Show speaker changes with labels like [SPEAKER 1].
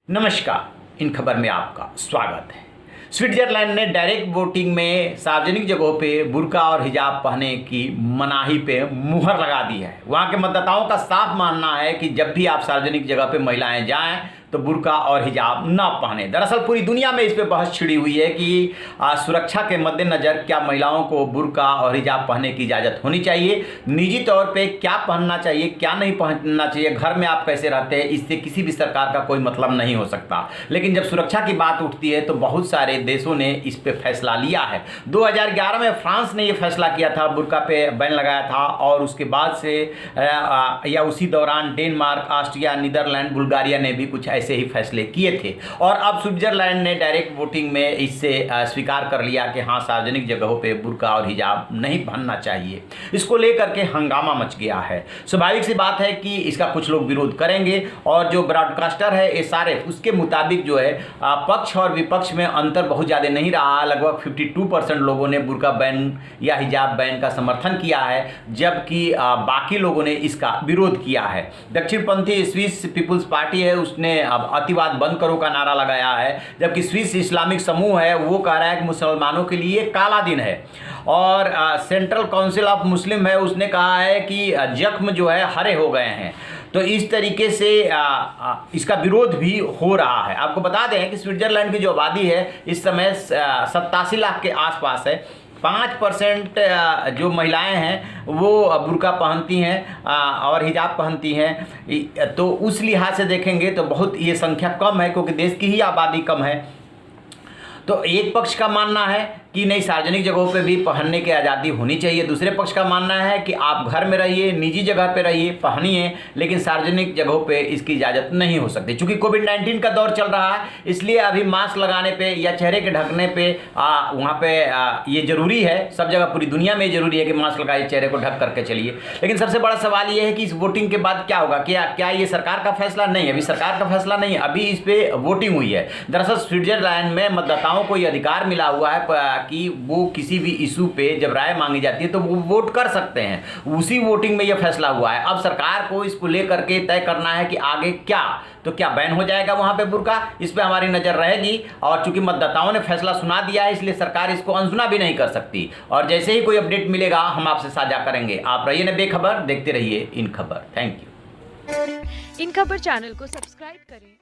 [SPEAKER 1] नमस्कार, इन खबर में आपका स्वागत है। स्विट्जरलैंड ने डायरेक्ट वोटिंग में सार्वजनिक जगहों पे बुर्का और हिजाब पहनने की मनाही पे मुहर लगा दी है। वहाँ के मतदाताओं का साफ मानना है कि जब भी आप सार्वजनिक जगह पे महिलाएं जाएं तो बुर्का और हिजाब ना पहने। दरअसल पूरी दुनिया में इस पे बहस छिड़ी हुई है कि सुरक्षा के मद्देनज़र क्या महिलाओं को बुर्का और हिजाब पहनने की इजाज़त होनी चाहिए, निजी तौर पे क्या पहनना चाहिए, क्या नहीं पहनना चाहिए, घर में आप कैसे रहते हैं, इससे किसी भी सरकार का कोई मतलब नहीं हो सकता। लेकिन जब सुरक्षा की बात उठती है तो बहुत सारे देशों ने इस पर फैसला लिया है। 2011 में फ्रांस ने यह फैसला किया था, बुर्का पे बैन लगाया था, और उसके बाद से या उसी दौरान डेनमार्क, ऑस्ट्रिया, नीदरलैंड, बुल्गारिया ने भी कुछ ऐसे ही फैसले किए थे। और अब स्विट्जरलैंड ने डायरेक्ट वोटिंग में इससे स्वीकार कर लिया कि हाँ, सार्वजनिक जगहों पे बुर्का और हिजाब नहीं पहनना चाहिए। इसको लेकर के हंगामा मच गया है। स्वाभाविक सी बात है कि इसका कुछ लोग विरोध करेंगे, और जो ब्रॉडकास्टर है एसआरएफ, उसके मुताबिक जो है पक्ष और विपक्ष में अंतर बहुत ज़्यादा नहीं रहा। लगभग 52% लोगों ने बुर्का बैन या हिजाब बैन का समर्थन किया है, जबकि बाकी लोगों ने इसका विरोध किया है। दक्षिणपंथी स्विस पीपुल्स पार्टी है, उसने अब अतिवाद बंद करो का नारा लगाया है, जबकि स्विस इस्लामिक समूह है वो कह रहा है कि मुसलमानों के लिए काला दिन है। और सेंट्रल काउंसिल ऑफ मुस्लिम है, उसने कहा है कि जख्म जो है हरे हो गए हैं। तो इस तरीके से इसका विरोध भी हो रहा है। आपको बता दें कि स्विट्जरलैंड की जो आबादी है इस समय 87 लाख के आसपास है। 5% जो महिलाएं हैं वो बुर्का पहनती हैं और हिजाब पहनती हैं। तो उस लिहाज से देखेंगे तो बहुत ये संख्या कम है, क्योंकि देश की ही आबादी कम है। तो एक पक्ष का मानना है कि नहीं, सार्वजनिक जगहों पे भी पहनने की आज़ादी होनी चाहिए। दूसरे पक्ष का मानना है कि आप घर में रहिए, निजी जगह पे रहिए, पहनिए, लेकिन सार्वजनिक जगहों पे इसकी इजाज़त नहीं हो सकती। चूँकि कोविड-19 का दौर चल रहा है, इसलिए अभी मास्क लगाने पे या चेहरे के ढकने पे वहाँ पे ये ज़रूरी है। सब जगह पूरी दुनिया में ज़रूरी है कि मास्क लगाइए, चेहरे को ढक करके चलिए। लेकिन सबसे बड़ा सवाल ये है कि इस वोटिंग के बाद क्या होगा। क्या ये सरकार का फैसला? नहीं, अभी सरकार का फैसला नहीं, अभी इस पर वोटिंग हुई है। दरअसल स्विट्जरलैंड में मतदाताओं को ये अधिकार मिला हुआ है कि वो किसी भी इशू पे जब राय मांगी जाती है तो वो वोट कर सकते हैं। उसी वोटिंग में यह फैसला हुआ है। अब सरकार को इसको लेकर के तय करना है कि आगे क्या, तो क्या बैन हो जाएगा वहां पे बुर्का, इस पे हमारी नजर रहेगी। और चूंकि मतदाताओं ने फैसला सुना दिया है, इसलिए सरकार इसको अनसुना भी नहीं कर सकती। और जैसे ही कोई अपडेट मिलेगा हम आपसे साझा करेंगे। आप रहिए ना बेखबर, देखते रहिए इन खबर। Thank you.
[SPEAKER 2] इन खबर चैनल को सब्सक्राइब करें।